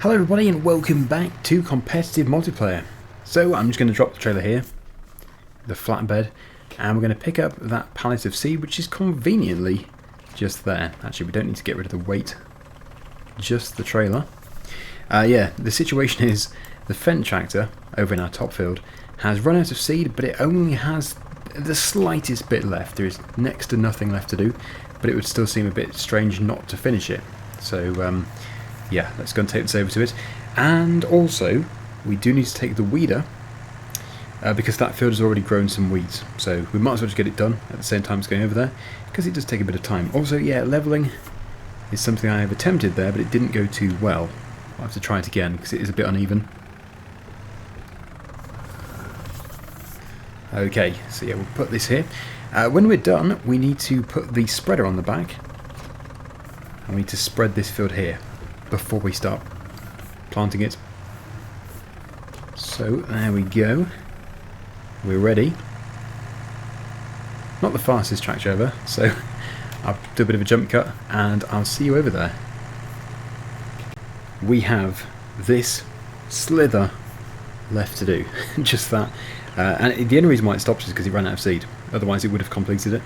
Hello everybody and welcome back to competitive multiplayer. So I'm just going to drop the trailer here, the flatbed, and we're going to pick up that pallet of seed which is conveniently just there. Actually, we don't need to get rid of the weight, just the trailer. Yeah, the situation is the Fendt tractor over in our top field has run out of seed, but it only has the slightest bit left. There is next to nothing left to do, but it would still seem a bit strange not to finish it. So yeah, let's go and take this over to it. And also, we do need to take the weeder, because that field has already grown some weeds. So we might as well just get it done at the same time as going over there, because it does take a bit of time. Also, yeah, levelling is something I have attempted there, but it didn't go too well. I'll have to try it again, because it is a bit uneven. Okay, so yeah, we'll put this here. When we're done, we need to put the spreader on the back, and we need to spread this field here before we start planting it. So there we go, we're ready. Not the fastest tractor ever, so I'll do a bit of a jump cut and I'll see you over there. We have this slither left to do, just that. And the only reason why it stops is because it ran out of seed, otherwise it would have completed it.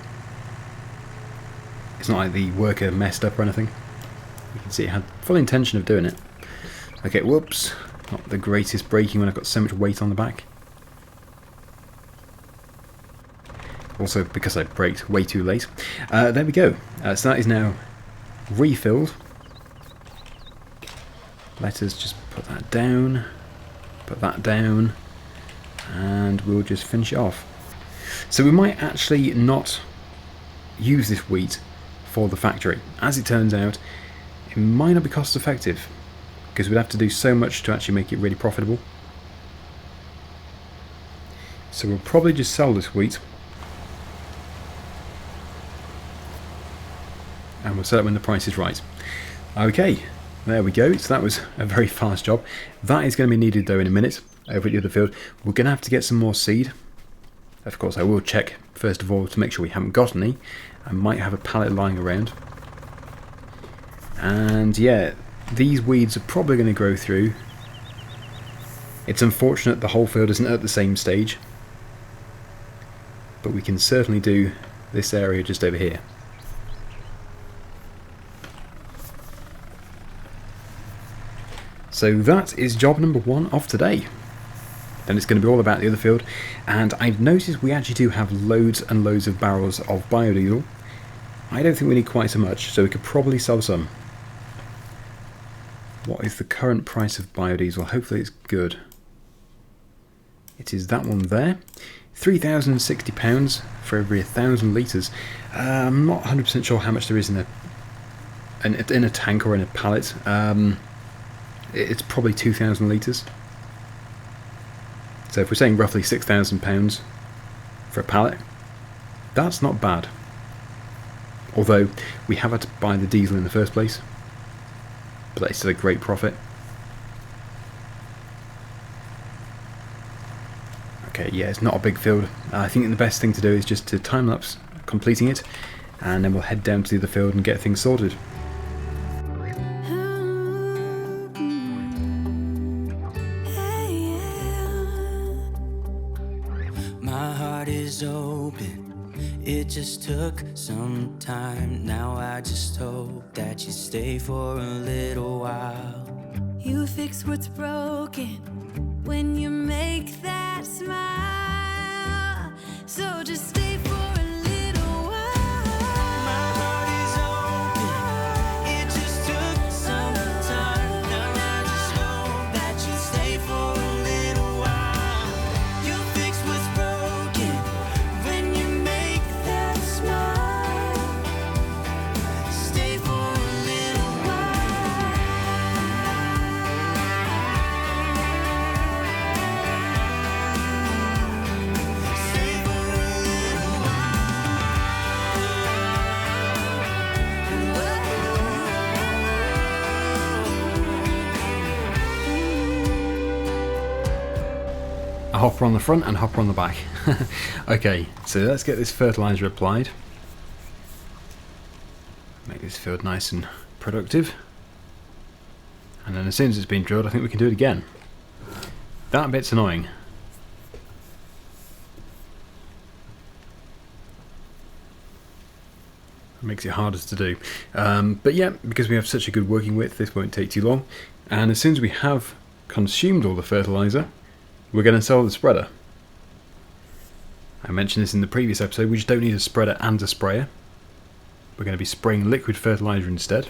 It's not like the worker messed up or anything. You can see it had full intention of doing it. Okay, whoops. Not the greatest braking when I've got so much weight on the back. Also because I braked way too late. There we go. So that is now refilled. Let us just put that down. Put that down. And we'll just finish it off. So we might actually not use this wheat for the factory. As it turns out, it might not be cost effective, because we'd have to do so much to actually make it really profitable. So we'll probably just sell this wheat, and we'll sell it when the price is right. Okay, there we go. So that was a very fast job. That is going to be needed though in a minute over at the other field. We're going to have to get some more seed. Of course I will check first of all to make sure we haven't got any. I might have a pallet lying around. And yeah, these weeds are probably going to grow through. It's unfortunate the whole field isn't at the same stage, but we can certainly do this area just over here. So that is job number 1 of today. Then it's going to be all about the other field, and I've noticed we actually do have loads and loads of barrels of biodiesel. I don't think we need quite so much, so we could probably sell some. What is the current price of biodiesel? Hopefully it's good. It is that one there. £3,060 for every 1,000 litres. I'm not 100% sure how much there is in a tank or in a pallet. It's probably 2,000 litres. So if we're saying roughly £6,000 for a pallet, that's not bad. Although we have had to buy the diesel in the first place, but that's still a great profit. Okay, yeah, it's not a big field. I think the best thing to do is just to time-lapse completing it, and then we'll head down to the other field and get things sorted. My heart is open. It just took some time. Now I just hope that you stay for a little while. You fix what's broken when you make that smile. So just stay for a little while. My heart is open. It just took some time. Now I just hope that you stay for a little while. You fix what's broken when you make that smile. Stay for a little while. Stay for a little A hopper on the front and hopper on the back. Okay, so let's get this fertilizer applied. Make this field nice and productive. And then as soon as it's been drilled, I think we can do it again. That bit's annoying. It makes it harder to do. But yeah, because we have such a good working width, this won't take too long. And as soon as we have consumed all the fertilizer, we're going to sell the spreader. I mentioned this in the previous episode, we just don't need a spreader and a sprayer. We're going to be spraying liquid fertilizer instead.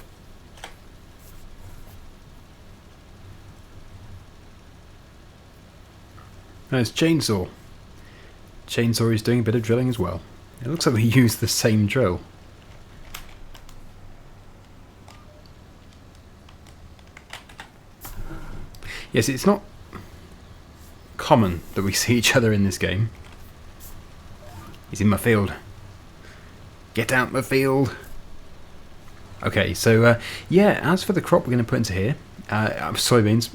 There's Chainsaw. Chainsaw is doing a bit of drilling as well. It looks like we used the same drill. Yes, it's not common that we see each other in this game. He's in my field. Get out my field. Okay, so yeah, as for the crop we're going to put into here, soybeans.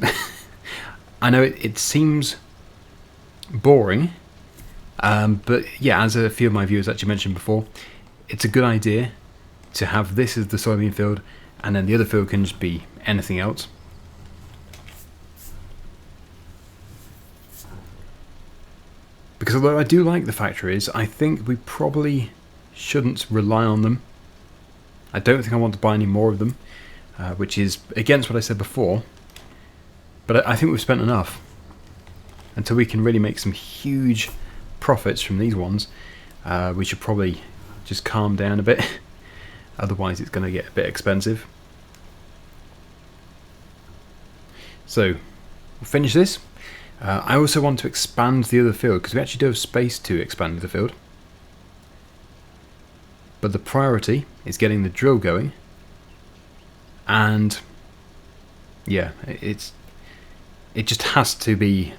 I know it seems boring, but yeah, as a few of my viewers actually mentioned before, it's a good idea to have this as the soybean field, and then the other field can just be anything else. Because although I do like the factories, I think we probably shouldn't rely on them. I don't think I want to buy any more of them, which is against what I said before, but I think we've spent enough. Until we can really make some huge profits from these ones, we should probably just calm down a bit. Otherwise it's going to get a bit expensive. So, we'll finish this. I also want to expand the other field, because we actually do have space to expand the field. But the priority is getting the drill going. And yeah, it just has to be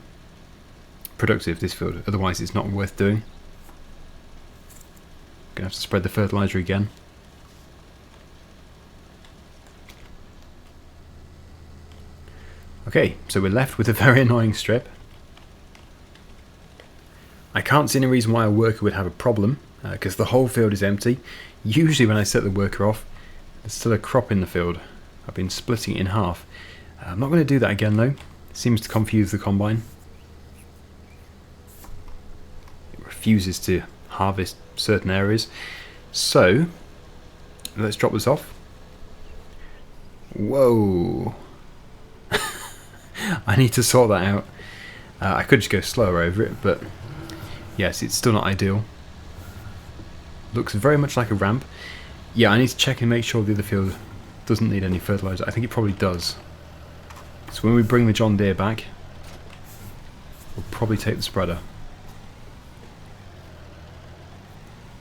productive, this field, otherwise it's not worth doing. Gonna have to spread the fertilizer again. Okay, so we're left with a very annoying strip. I can't see any reason why a worker would have a problem, because the whole field is empty. Usually when I set the worker off, there's still a crop in the field. I've been splitting it in half. I'm not going to do that again though. It seems to confuse the combine. It refuses to harvest certain areas. So, let's drop this off. Whoa! I need to sort that out. I could just go slower over it, but yes, it's still not ideal. Looks very much like a ramp. Yeah, I need to check and make sure the other field doesn't need any fertilizer. I think it probably does. So when we bring the John Deere back, we'll probably take the spreader.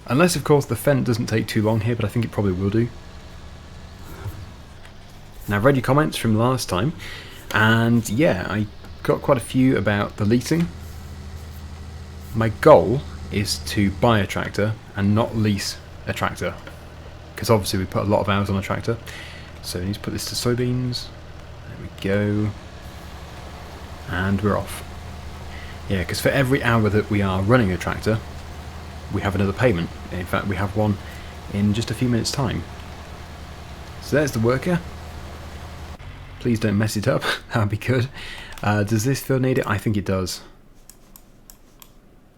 Unless, of course, the Fent doesn't take too long here, but I think it probably will do. Now, I've read your comments from last time, and yeah, I got quite a few about the leasing. My goal is to buy a tractor and not lease a tractor, because obviously we put a lot of hours on a tractor. So we need to put this to soybeans. There we go. And we're off. Yeah, because for every hour that we are running a tractor, we have another payment. In fact, we have one in just a few minutes' time. So there's the worker. Please don't mess it up. That'd be good. Does this field need it? I think it does.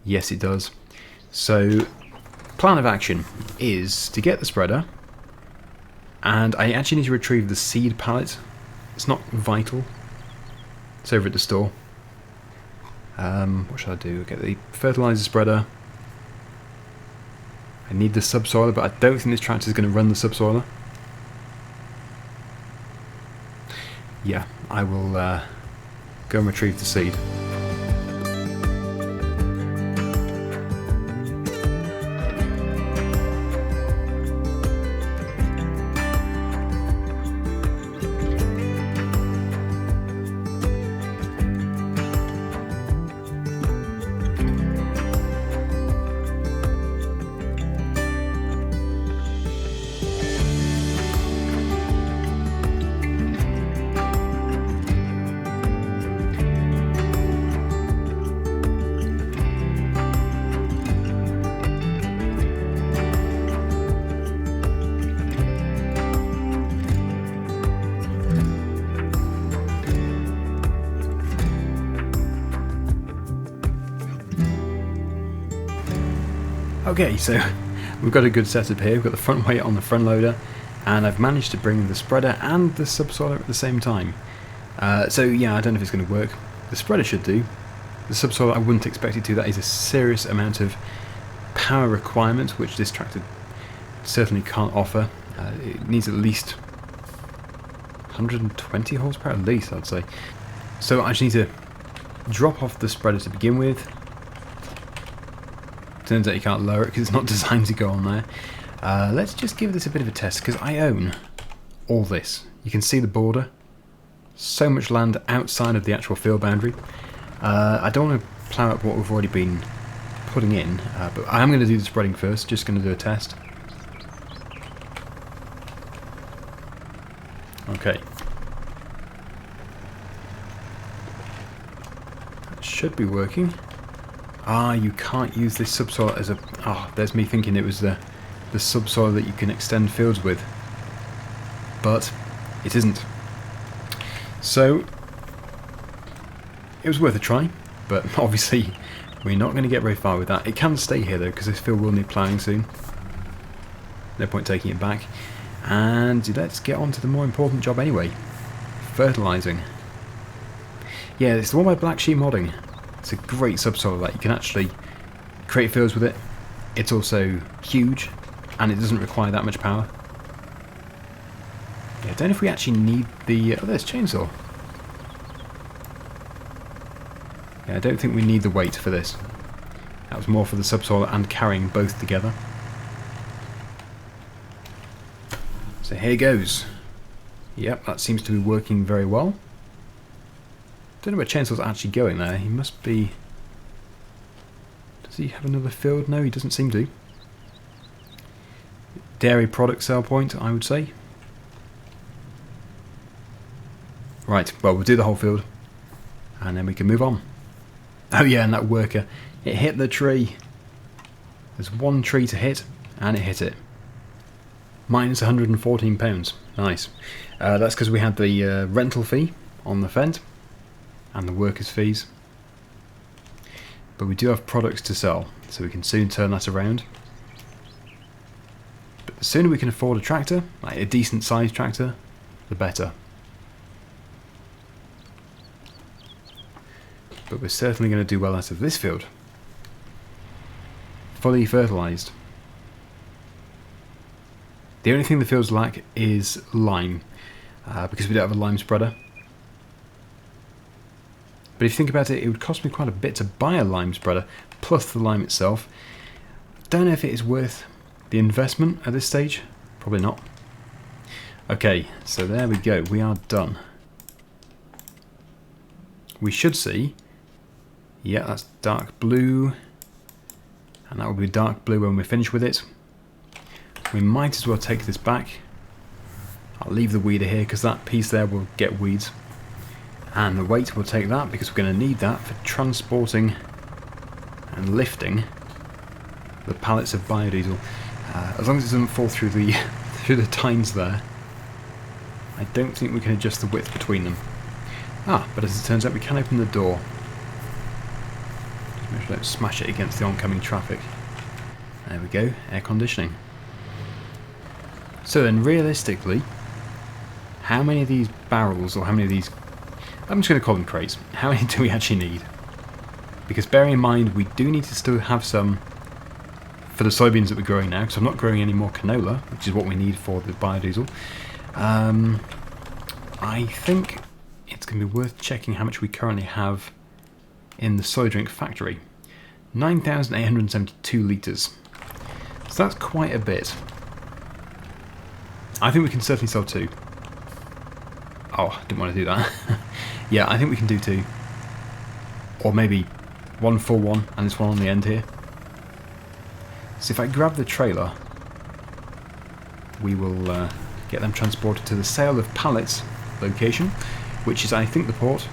Yes, it does. So, plan of action is to get the spreader, and I actually need to retrieve the seed pallet. It's not vital. It's over at the store. What should I do? Get the fertilizer spreader. I need the subsoiler, but I don't think this tractor is going to run the subsoiler. Yeah, I will go and retrieve the seed. Okay, so we've got a good setup here. We've got the front weight on the front loader, and I've managed to bring the spreader and the subsoiler at the same time. So yeah, I don't know if it's going to work. The spreader should do. The subsoiler, I wouldn't expect it to. That is a serious amount of power requirement, which this tractor certainly can't offer. It needs at least 120 horsepower, at least, I'd say. So I just need to drop off the spreader to begin with. Turns out you can't lower it because it's not designed to go on there. Let's just give this a bit of a test, because I own all this. You can see the border. So much land outside of the actual field boundary. I don't want to plough up what we've already been putting in, but I am going to do the spreading first, just going to do a test. Okay. That should be working. Ah, you can't use this subsoil as a... Ah, there's me thinking it was the subsoil that you can extend fields with. But it isn't. So, it was worth a try, but obviously we're not going to get very far with that. It can stay here though, because this field will need ploughing soon. No point taking it back. And let's get on to the more important job anyway. Fertilizing. Yeah, it's the one by Black Sheep Modding. It's a great subsoil that you can actually create fields with it. It's also huge, and it doesn't require that much power. Yeah, I don't know if we actually need the... oh, there's chainsaw. Yeah, I don't think we need the weight for this. That was more for the subsoil and carrying both together. So here goes. Yep, that seems to be working very well. Don't know where Chainsaw's actually going there. He must be... does he have another field? No, he doesn't seem to. Dairy product sell point, I would say. Right, well, we'll do the whole field. And then we can move on. Oh yeah, and that worker. It hit the tree. There's one tree to hit, and it hit it. Minus £114. Nice. That's because we had the rental fee on the Fent and the workers' fees. But we do have products to sell, so we can soon turn that around. But the sooner we can afford a tractor, like a decent sized tractor, the better. But we're certainly going to do well out of this field. Fully fertilised. The only thing the fields lack is lime, because we don't have a lime spreader. But if you think about it, it would cost me quite a bit to buy a lime spreader, plus the lime itself. Don't know if it is worth the investment at this stage. Probably not. Okay, so there we go. We are done. We should see... yeah, that's dark blue. And that will be dark blue when we're finished with it. We might as well take this back. I'll leave the weeder here because that piece there will get weeds. And the weight, we'll take that because we're going to need that for transporting and lifting the pallets of biodiesel. As long as it doesn't fall through the through the tines there, I don't think we can adjust the width between them. Ah, but as it turns out, we can open the door. Just make sure I don't smash it against the oncoming traffic. There we go, air conditioning. So then, realistically, how many of these barrels, or how many of these... I'm just going to call them crates. How many do we actually need? Because bearing in mind, we do need to still have some for the soybeans that we're growing now, because I'm not growing any more canola, which is what we need for the biodiesel. I think it's going to be worth checking how much we currently have in the soy drink factory. 9,872 litres. So that's quite a bit. I think we can certainly sell 2. Oh, I didn't want to do that. Yeah, I think we can do 2. Or maybe one full one and this one on the end here. So if I grab the trailer, we will get them transported to the sale of pallets location, which is, I think, the port.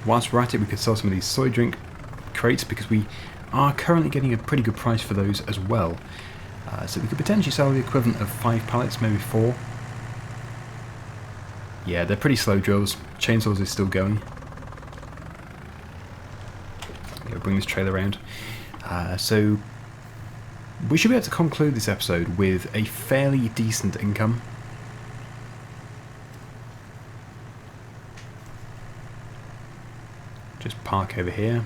Whilst we're at it, we could sell some of these soy drink crates because we are currently getting a pretty good price for those as well. So we could potentially sell the equivalent of 5 pallets, maybe 4. Yeah, they're pretty slow drills. Chainsaws is still going. Bring this trailer around. So we should be able to conclude this episode with a fairly decent income. Just park over here.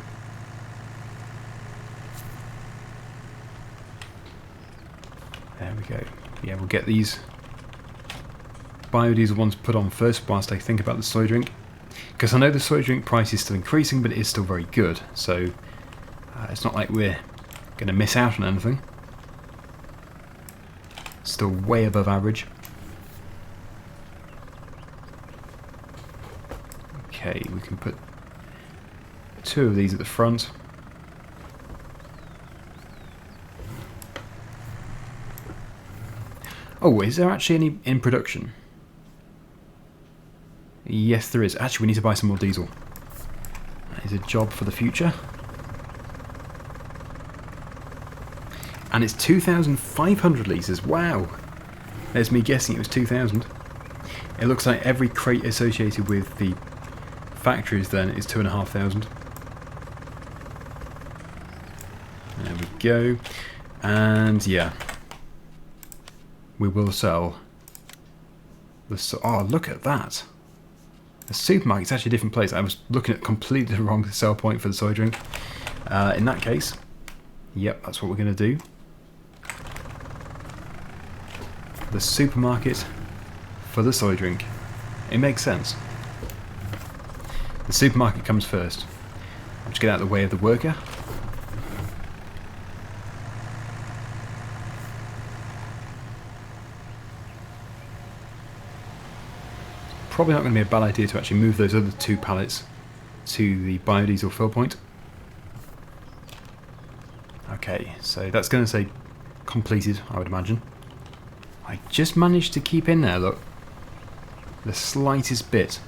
There we go. Yeah, we'll get these biodiesel ones put on first whilst I think about the soy drink. Because I know the soy drink price is still increasing, but it is still very good. So it's not like we're going to miss out on anything. Still way above average. Okay, we can put 2 of these at the front. Oh, is there actually any in production? Yes, there is. Actually, we need to buy some more diesel. That is a job for the future. And it's 2,500 litres. Wow. There's me guessing it was 2,000. It looks like every crate associated with the factories then is 2,500. There we go. And yeah. We will sell the... Oh, look at that. The supermarket's actually a different place. I was looking at completely the wrong sell point for the soy drink. In that case, yep, that's what we're going to do. The supermarket for the soy drink. It makes sense. The supermarket comes first. I'll just get out of the way of the worker. Probably not going to be a bad idea to actually move those other 2 pallets to the biodiesel fill point. Okay, so that's going to say completed, I would imagine. I just managed to keep in there, look. The slightest bit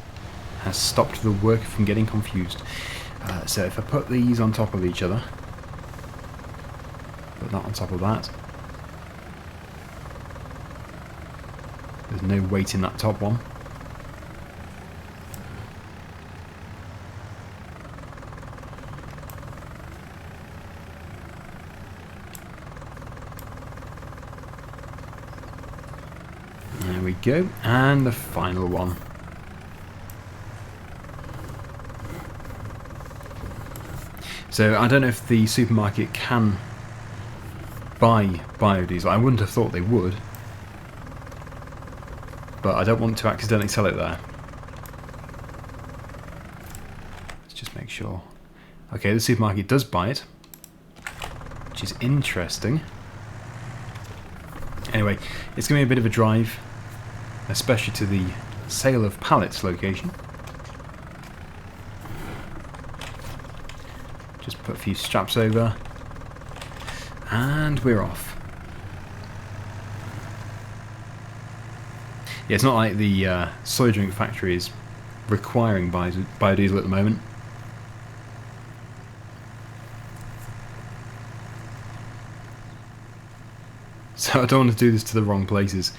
has stopped the worker from getting confused. So if I put these on top of each other, put that on top of that, there's no weight in that top one. There we go, and the final one. So I don't know if the supermarket can buy biodiesel. I wouldn't have thought they would, but I don't want to accidentally sell it there. Let's just make sure. Okay, the supermarket does buy it, which is interesting. Anyway, it's going to be a bit of a drive, especially to the sale of pallets location. Just put a few straps over, and we're off. Yeah, it's not like the soy drink factory is requiring biodiesel at the moment. So I don't want to do this to the wrong places.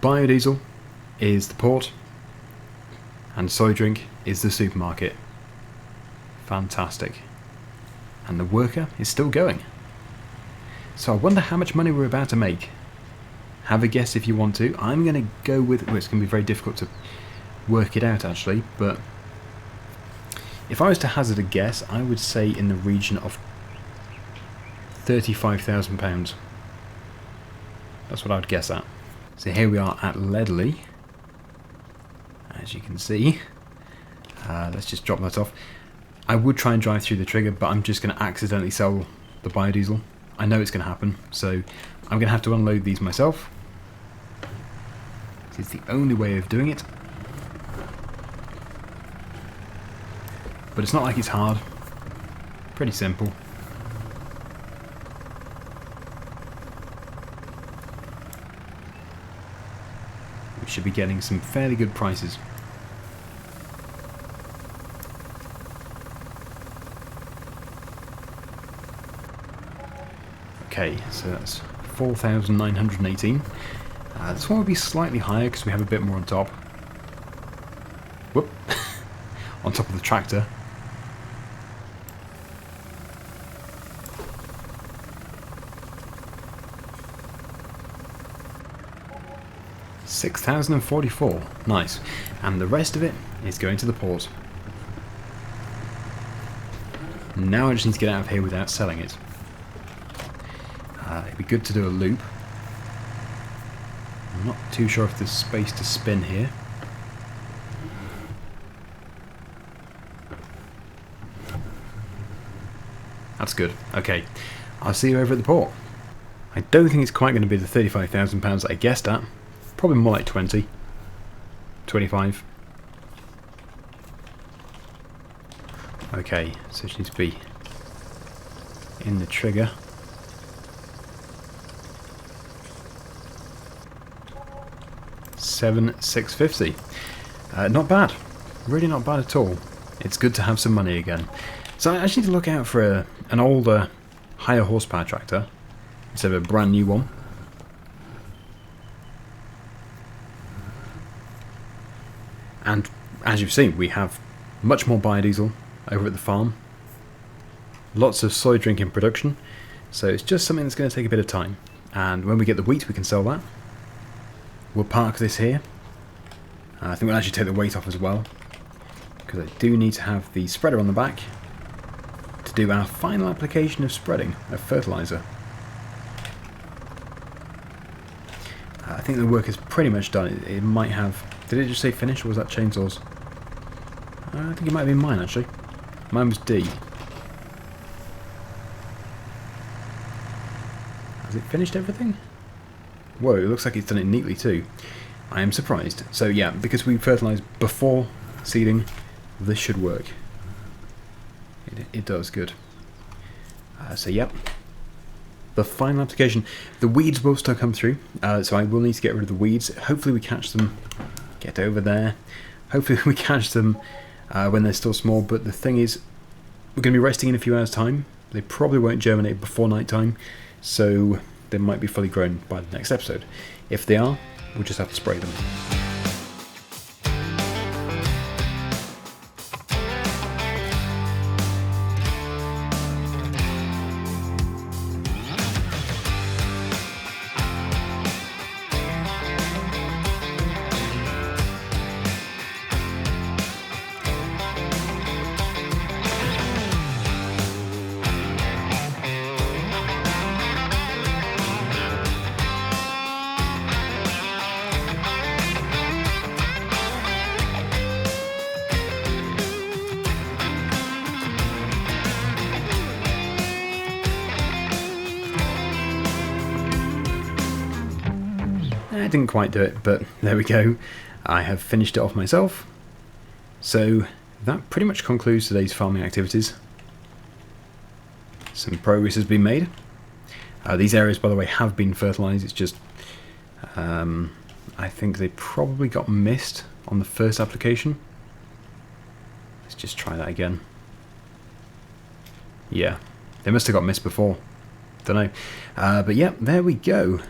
Biodiesel is the port, and soy drink is the supermarket. Fantastic. And the worker is still going. So I wonder how much money we're about to make. Have a guess if you want to. I'm going to go with... Well, it's going to be very difficult to work it out actually, but if I was to hazard a guess, I would say in the region of £35,000. That's what I would guess at. So here we are at Ledley, as you can see. Let's just drop that off. I would try and drive through the trigger, but I'm just going to accidentally sell the biodiesel. I know it's going to happen, so I'm going to have to unload these myself. It's the only way of doing it. But it's not like it's hard. Pretty simple. We should be getting some fairly good prices. Okay, so that's 4,918. This one will be slightly higher because we have a bit more on top. Whoop! On top of the tractor. 6,044. Nice. And the rest of it is going to the port. Now I just need to get out of here without selling it. It'd be good to do a loop. I'm not too sure if there's space to spin here. That's good. Okay. I'll see you over at the port. I don't think it's quite going to be the £35,000 that I guessed at. Probably more like 20. 25. Okay, so it needs to be in the trigger. $7,650. Not bad. Really not bad at all. It's good to have some money again. So I actually need to look out for an older, higher horsepower tractor instead of a brand new one. And as you've seen, we have much more biodiesel over at the farm. Lots of soy drink in production. So it's just something that's going to take a bit of time. And when we get the wheat, we can sell that. We'll park this here. I think we'll actually take the weight off as well, because I do need to have the spreader on the back to do our final application of spreading of fertilizer. I think the work is pretty much done. It might have... Did it just say finish, or was that chainsaws? I think it might have been mine, actually. Mine was D. Has it finished everything? Whoa, it looks like it's done it neatly too. I am surprised. So yeah, because we fertilised before seeding, this should work. It does, good. So yep. The final application. The weeds will still come through, so I will need to get rid of the weeds. Hopefully we catch them. Get over there. Hopefully we catch them when they're still small, but the thing is, we're going to be resting in a few hours' time. They probably won't germinate before night time, so they might be fully grown by the next episode. If they are, we'll just have to spray them. I didn't quite do it, but there we go. I have finished it off myself. So that pretty much concludes today's farming activities. Some progress has been made. These areas, by the way, have been fertilised. It's just I think they probably got missed on the first application. Let's just try that again. Yeah, they must have got missed before. Don't know. But yeah, there we go.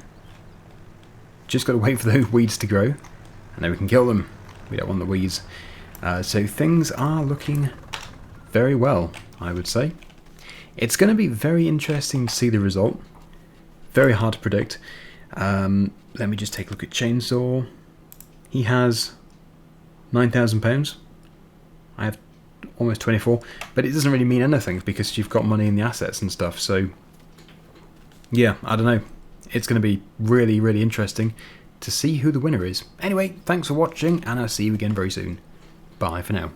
Just got to wait for those weeds to grow, and then we can kill them. We don't want the weeds. So things are looking very well, I would say. It's going to be very interesting to see the result. Very hard to predict. Let me just take a look at Chainsaw. He has £9,000. I have almost 24, but it doesn't really mean anything because you've got money in the assets and stuff. So yeah, I don't know. It's going to be really, really interesting to see who the winner is. Anyway, thanks for watching, and I'll see you again very soon. Bye for now.